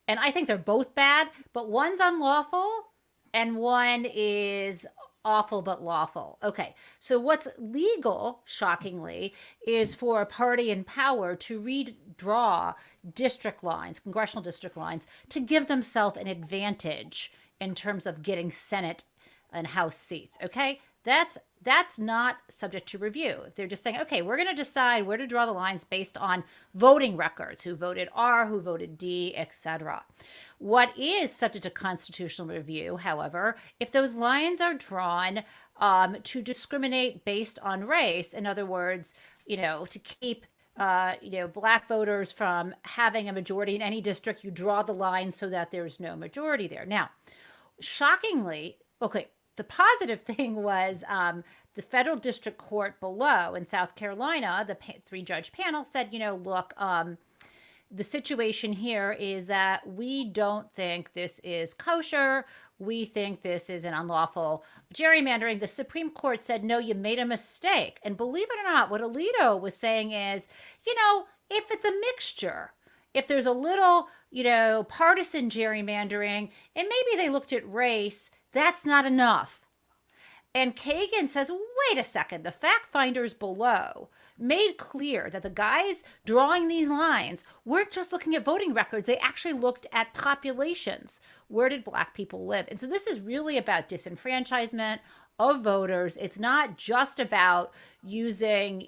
And I think they're both bad, but one's unlawful and one is awful but lawful. Okay, so what's legal, shockingly, is for a party in power to redraw district lines, congressional district lines, to give themselves an advantage in terms of getting Senate and House seats. Okay, that's not subject to review. If they're just saying, okay, we're going to decide where to draw the lines based on voting records, who voted R, who voted D, etc. What is subject to constitutional review, however, if those lines are drawn to discriminate based on race, in other words, to keep Black voters from having a majority in any district, you draw the line so that there's no majority there. Now, shockingly, okay, the positive thing was the federal district court below in South Carolina, the 3-judge panel said, look, the situation here is that we don't think this is kosher. We think this is an unlawful gerrymandering. The Supreme Court said, no, you made a mistake. And believe it or not, what Alito was saying is, if it's a mixture, if there's a little, partisan gerrymandering, and maybe they looked at race, that's not enough. And Kagan says, wait a second, the fact finders below made clear that the guys drawing these lines weren't just looking at voting records. They actually looked at populations. Where did Black people live? And so this is really about disenfranchisement of voters. It's not just about using,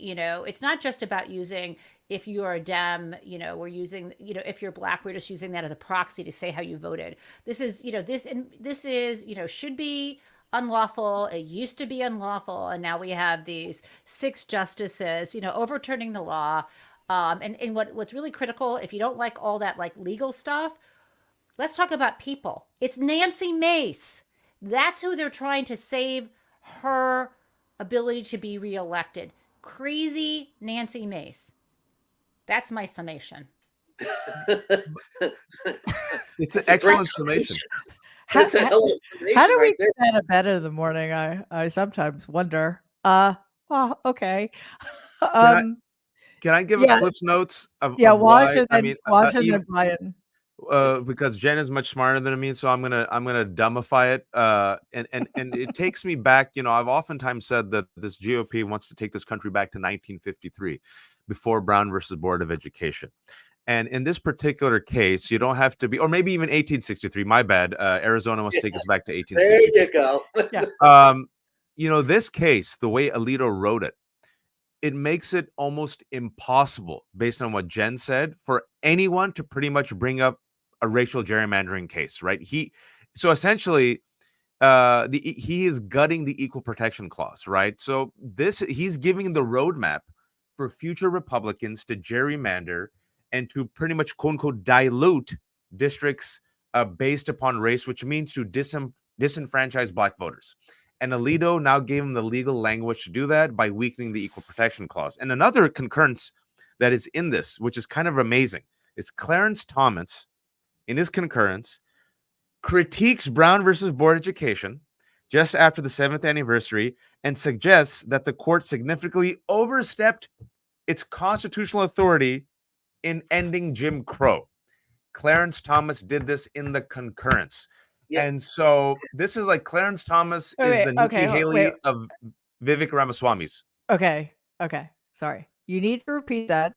if you're a Dem, we're using, if you're Black, we're just using that as a proxy to say how you voted. This is, should be unlawful. It used to be unlawful, and now we have these 6 justices, overturning the law. And what's really critical, if you don't like all that like legal stuff, let's talk about people. It's Nancy Mace. That's who they're trying to save her ability to be reelected. Crazy Nancy Mace. That's my summation. It's an excellent summation. That's a hell of a summation How do we right there. get out of bed in the morning? I sometimes wonder. Well, okay. Can I give yeah. a Cliff's Notes of Watch why? and then watch and even, then Brian. because Jen is much smarter than me, so I'm gonna dumbify it. And it takes me back. I've oftentimes said that this GOP wants to take this country back to 1953, before Brown versus Board of Education. And in this particular case, you don't have to be, or maybe even 1863. My bad. Arizona wants to take us back to 1863. There you go. This case, the way Alito wrote it, it makes it almost impossible, based on what Jen said, for anyone to pretty much bring up a racial gerrymandering case, right? So essentially, he is gutting the equal protection clause, right? So he's giving the roadmap for future Republicans to gerrymander and to pretty much quote unquote dilute districts based upon race, which means to disenfranchise Black voters. And Alito now gave him the legal language to do that by weakening the equal protection clause. And another concurrence that is in this, which is kind of amazing, is Clarence Thomas, in his concurrence, critiques Brown versus Board Education just after the 7th anniversary and suggests that the court significantly overstepped its constitutional authority in ending Jim Crow. Clarence Thomas did this in the concurrence. Yeah. And so this is like Clarence Thomas is the Nikki Haley of Vivek Ramaswamy's. Okay. Sorry. You need to repeat that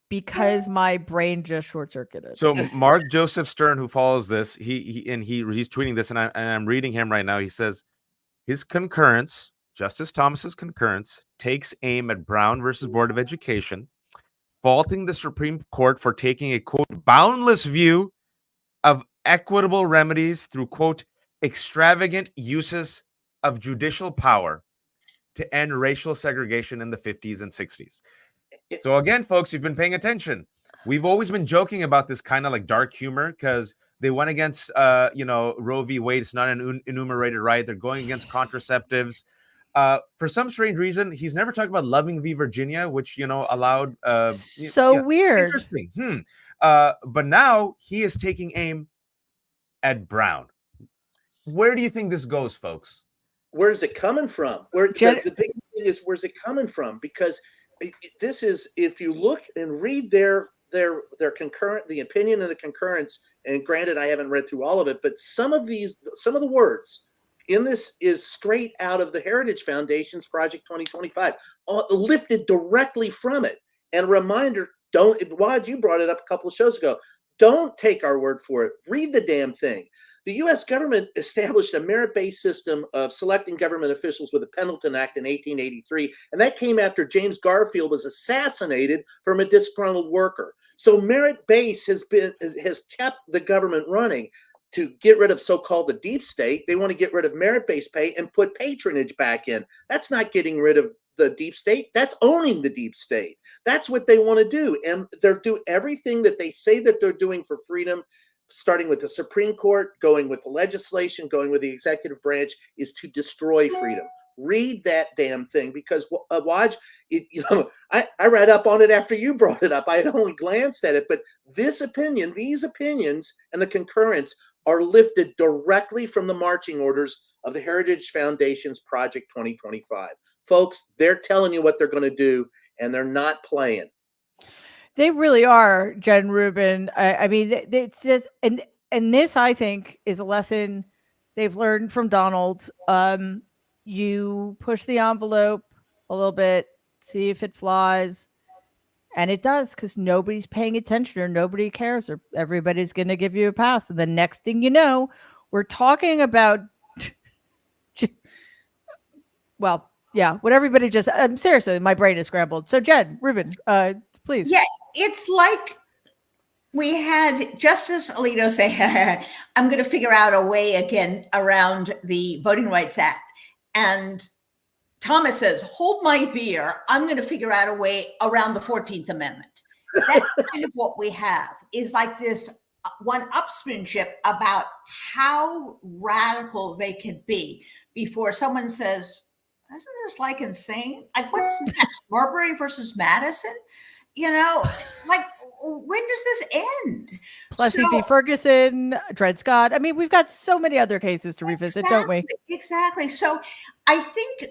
because my brain just short-circuited. So Mark Joseph Stern, who follows this, he's tweeting this, and I'm reading him right now. He says his concurrence, Justice Thomas's concurrence, takes aim at Brown versus Board of Education, faulting the Supreme Court for taking a quote boundless view of equitable remedies through quote extravagant uses of judicial power to end racial segregation in the 50s and 60s. So again, folks, you've been paying attention. We've always been joking about this kind of like dark humor because they went against, Roe v. Wade. It's not an enumerated right. They're going against contraceptives. For some strange reason, he's never talked about Loving v. Virginia, which, allowed. Weird. Interesting. But now he is taking aim at Brown. Where do you think this goes, folks? Where's it coming from? The biggest thing is, where's it coming from? Because this is, if you look and read their concurrent, the opinion of the concurrence, and granted, I haven't read through all of it, but some of the words in this is straight out of the Heritage Foundation's Project 2025, lifted directly from it. And a reminder, Wad, you brought it up a couple of shows ago. Don't take our word for it. Read the damn thing. The U.S. government established a merit-based system of selecting government officials with the Pendleton Act in 1883, and that came after James Garfield was assassinated from a disgruntled worker. So merit-based has kept the government running. To get rid of so-called the deep state, they want to get rid of merit-based pay and put patronage back in. That's not getting rid of the deep state. That's owning the deep state. That's what they want to do. And they're doing everything that they say that they're doing for freedom, starting with the Supreme Court, going with the legislation, going with the executive branch, is to destroy freedom. Read that damn thing, because Waj, I read up on it after you brought it up. I had only glanced at it, but these opinions and the concurrence are lifted directly from the marching orders of the Heritage Foundation's Project 2025. Folks, they're telling you what they're going to do, and they're not playing. They really are, Jen Rubin. I mean, it's just, and this, I think, is a lesson they've learned from Donald. You push the envelope a little bit, see if it flies. And it does, because nobody's paying attention or nobody cares or everybody's going to give you a pass. And the next thing you know, we're talking about, well, yeah, what everybody just, seriously, my brain is scrambled. So Jen Rubin, please. Yeah, it's like We had Justice Alito say, I'm going to figure out a way again around the Voting Rights Act. And Thomas says, hold my beer. I'm going to figure out a way around the 14th Amendment. That's kind of what we have, is like this one-upsmanship about how radical they could be before someone says, isn't this like insane? Like, what's next? Marbury versus Madison? You know, like, when does this end? Plessy v. Ferguson, Dred Scott. I mean, we've got so many other cases to revisit, don't we? Exactly. So I think,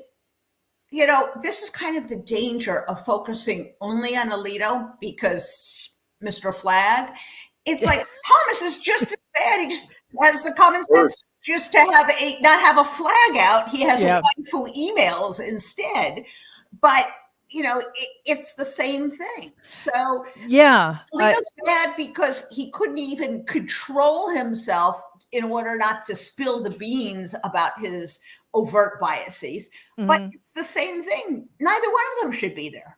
you know, this is kind of the danger of focusing only on Alito because Mr. Flag. It's like Thomas is just as bad. He just has the common sense just to have not have a flag out. He has a wife who emails instead. But you know, it's the same thing. So Alito's bad because he couldn't even control himself in order not to spill the beans about his overt biases. But it's the same thing. Neither one of them should be there.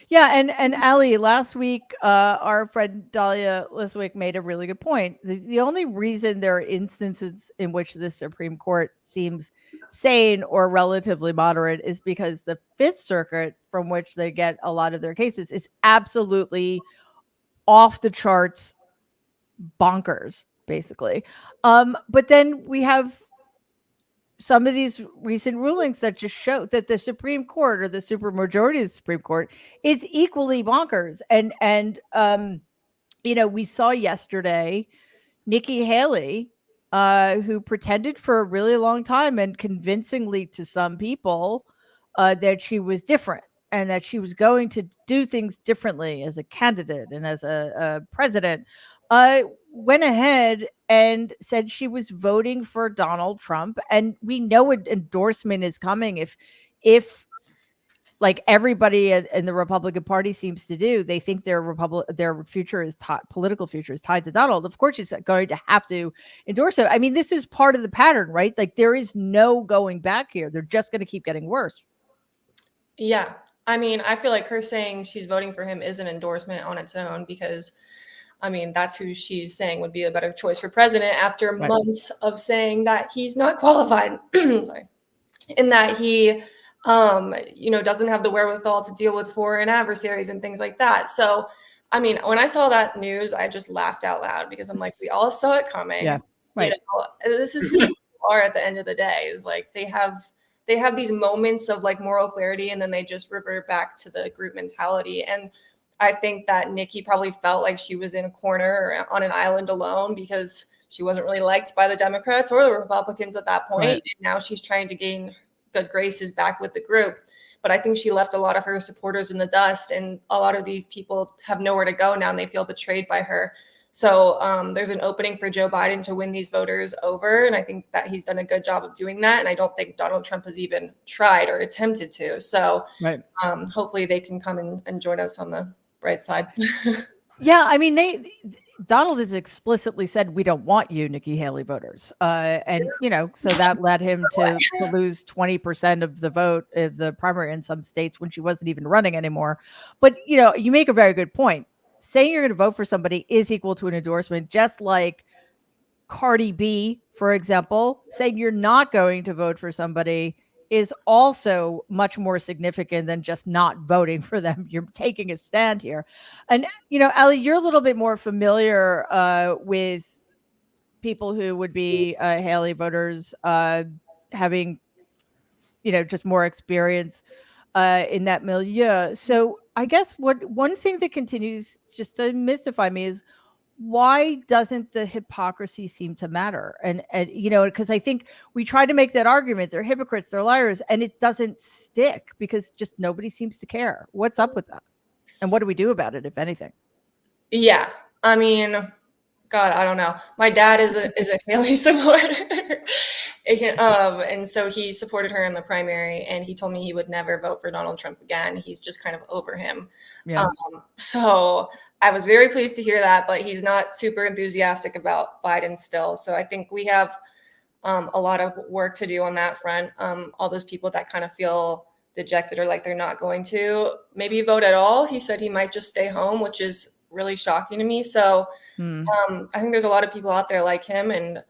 Yeah, and Ali, last week, our friend Dahlia Liswick made a really good point. The only reason there are instances in which the Supreme Court seems sane or relatively moderate is because the Fifth Circuit, from which they get a lot of their cases, is absolutely off the charts bonkers, basically. But then we have some of these recent rulings that just show that the Supreme Court or the supermajority of the Supreme Court is equally bonkers. And you know, we saw yesterday Nikki Haley, who pretended for a really long time and convincingly to some people that she was different and that she was going to do things differently as a candidate and as a president, went ahead and said she was voting for Donald Trump. And we know an endorsement is coming if like everybody in the Republican Party seems to do, they think their future is political future is tied to Donald. Of course, she's going to have to endorse it. I mean, this is part of the pattern, right? Like there is no going back here. They're just going to keep getting worse. Yeah. I mean, I feel like her saying she's voting for him is an endorsement on its own because, I mean, that's who she's saying would be a better choice for president after months of saying that he's not qualified. Sorry. And that he, you know, doesn't have the wherewithal to deal with foreign adversaries and things like that. So, I mean, when I saw that news, I just laughed out loud because I'm like, we all saw it coming. Yeah. Right. You know, this is who they are at the end of the day. Is like they have these moments of like moral clarity and then they just revert back to the group mentality. And I think that Nikki probably felt like she was in a corner or on an island alone because she wasn't really liked by the Democrats or the Republicans at that point. Right. And now she's trying to gain good graces back with the group. But I think she left a lot of her supporters in the dust, and a lot of these people have nowhere to go now and they feel betrayed by her. So there's an opening for Joe Biden to win these voters over. And I think that he's done a good job of doing that. And I don't think Donald Trump has even tried or attempted to. So hopefully they can come and join us on the right side. Yeah, I mean, Donald has explicitly said, we don't want you, Nikki Haley voters. And, you know, so that led him to lose 20% of the vote of the primary in some states when she wasn't even running anymore. But, you know, you make a very good point. Saying you're going to vote for somebody is equal to an endorsement, just like Cardi B, for example, saying you're not going to vote for somebody is also much more significant than just not voting for them. You're taking a stand here. And, you know, Ali, you're a little bit more familiar with people who would be Haley voters having, you know, just more experience in that milieu. So I guess one thing that continues just to mystify me is, why doesn't the hypocrisy seem to matter? And you know, because I think we try to make that argument, they're hypocrites, they're liars, and it doesn't stick because just nobody seems to care. What's up with that? And what do we do about it, if anything? Yeah. I mean, God, I don't know. My dad is a Haley supporter. And so he supported her in the primary, and he told me he would never vote for Donald Trump again. He's just kind of over him. Yeah. So I was very pleased to hear that, but he's not super enthusiastic about Biden still. So I think we have a lot of work to do on that front. All those people that kind of feel dejected or like they're not going to maybe vote at all. He said he might just stay home, which is really shocking to me. So Hmm. I think there's a lot of people out there like him, and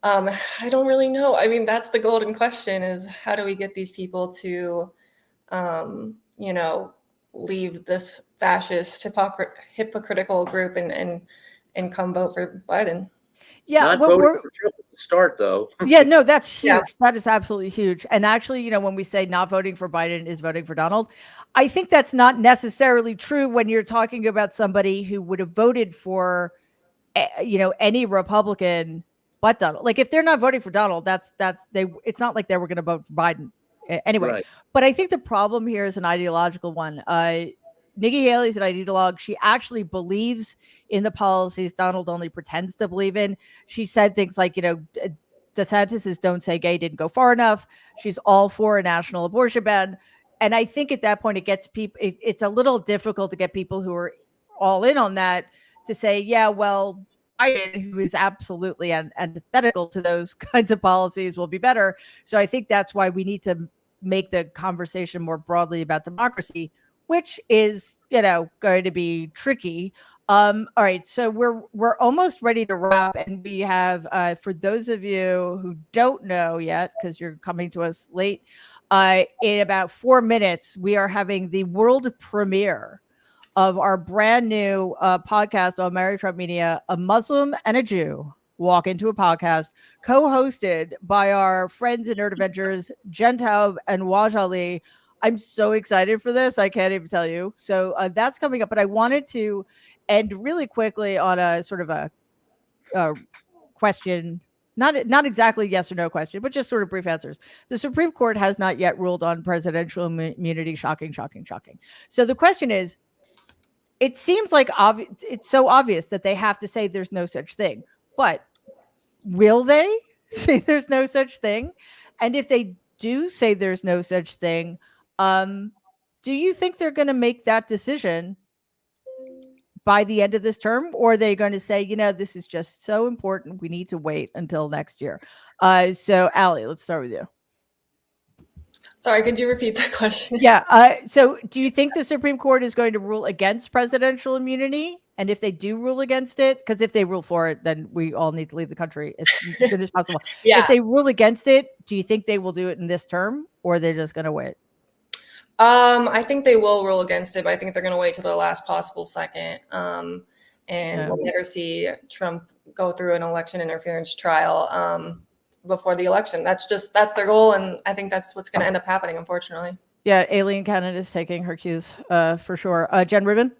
I don't really know. I mean, that's the golden question: is how do we get these people to, you know, leave this fascist, hypocritical group and come vote for Biden? Yeah, Not well, voting for Trump at the start, though. yeah, no, that's huge. Yeah. That is absolutely huge. And actually, you know, when we say not voting for Biden is voting for Donald, I think that's not necessarily true when you're talking about somebody who would have voted for, you know, any Republican but Donald. Like if they're not voting for Donald, it's not like they were going to vote for Biden anyway. Right. But I think the problem here is an ideological one. Nikki Haley's an ideologue. She actually believes in the policies Donald only pretends to believe in. She said things like, you know, DeSantis's "Don't Say Gay" didn't go far enough. She's all for a national abortion ban. And I think at that point, it gets people, it's a little difficult to get people who are all in on that to say, yeah, well, Biden, who is absolutely antithetical to those kinds of policies, will be better. So I think that's why we need to make the conversation more broadly about democracy, which is, you know, going to be tricky. All right, so we're almost ready to wrap, and we have for those of you who don't know yet, because you're coming to us late, in about 4 minutes, we are having the world premiere of our brand new podcast on Mary Trump Media, A Muslim and a Jew Walk Into a Podcast, co-hosted by our friends in Nerd Avengers, Jen Taub and Wajahat. I'm so excited for this. I can't even tell you. So that's coming up. But I wanted to end really quickly on a sort of a question, not exactly yes or no question, but just sort of brief answers. The Supreme Court has not yet ruled on presidential immunity. Shocking. So the question is, it seems like it's so obvious that they have to say there's no such thing. But will they say there's no such thing? And if they do say there's no such thing, do you think they're going to make that decision by the end of this term, or are they going to say, you know, this is just so important, we need to wait until next year? So, Allie, let's start with you. Sorry, could you repeat that question? Yeah. So do you think the Supreme Court is going to rule against presidential immunity? And if they do rule against it, because if they rule for it, then we all need to leave the country as soon as possible. Yeah. If they rule against it, do you think they will do it in this term, or they're just going to wait? I think they will rule against it, but I think they're going to wait till the last possible second. And we'll never see Trump go through an election interference trial before the election. That's their goal, and I think that's what's going to end up happening, unfortunately. Yeah, Alien Canada is taking her cues for sure. Jen Rubin?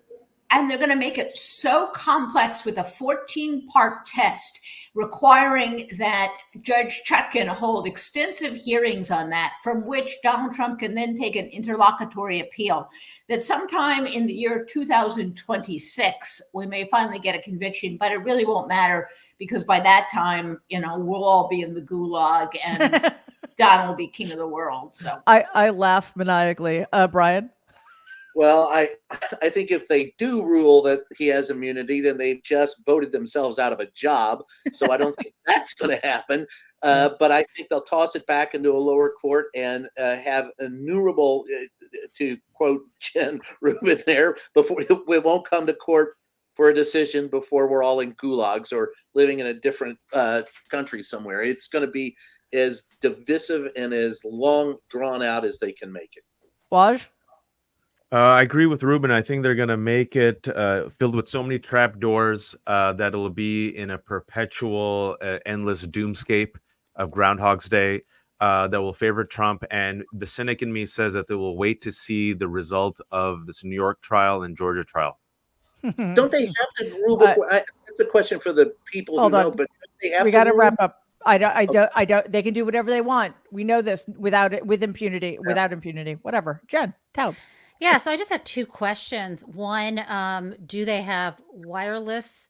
And they're going to make it so complex with a 14-part test requiring that Judge Chutkan hold extensive hearings on that, from which Donald Trump can then take an interlocutory appeal, that sometime in the year 2026, we may finally get a conviction, but it really won't matter because by that time, you know, we'll all be in the gulag and Donald will be king of the world. So I laugh maniacally. Brian? Well, I think if they do rule that he has immunity, then they've just voted themselves out of a job. So I don't think that's going to happen. But I think they'll toss it back into a lower court and have innumerable, to quote Jen Rubin there, before we won't come to court for a decision before we're all in gulags or living in a different country somewhere. It's going to be as divisive and as long drawn out as they can make it. Waj? I agree with Ruben. I think they're going to make it filled with so many trap doors that it'll be in a perpetual, endless doomscape of Groundhog's Day that will favor Trump. And the cynic in me says that they will wait to see the result of this New York trial and Georgia trial. Don't they have to rule before? That's a question for the people who know. But they have. We got to wrap up. I don't. They can do whatever they want. We know this with impunity. Whatever. Jen, Taub. Yeah, so I just have two questions. One, do they have wireless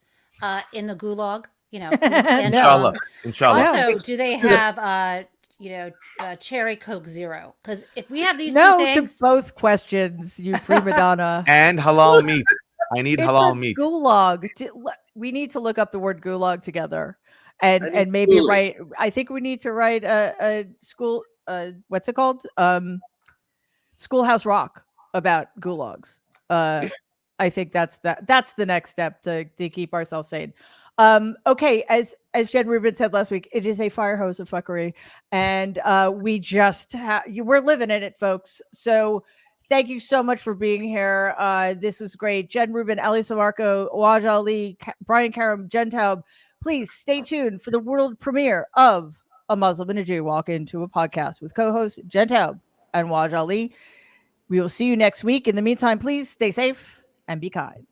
in the gulag? You know, and, Inshallah. Also, do they have cherry Coke Zero? Because if we have these two things, to both questions, you prima donna. And halal meat. I need halal meat. Gulag. We need to look up the word gulag together, and maybe write. I think we need to write a school. What's it called? Schoolhouse Rock. About gulags. I think that's the next step to keep ourselves sane. Okay, as Jen Rubin said last week, it is a fire hose of fuckery, and we just we're living in it, folks. So thank you so much for being here. This was great. Jen Rubin, Ali Samarco, Waj Ali, Brian Karam, Jen Taub. Please stay tuned for the world premiere of A Muslim and a Jew Walk Into a Podcast with co-hosts Jen Taub and Waj Ali. We will see you next week. In the meantime, please stay safe and be kind.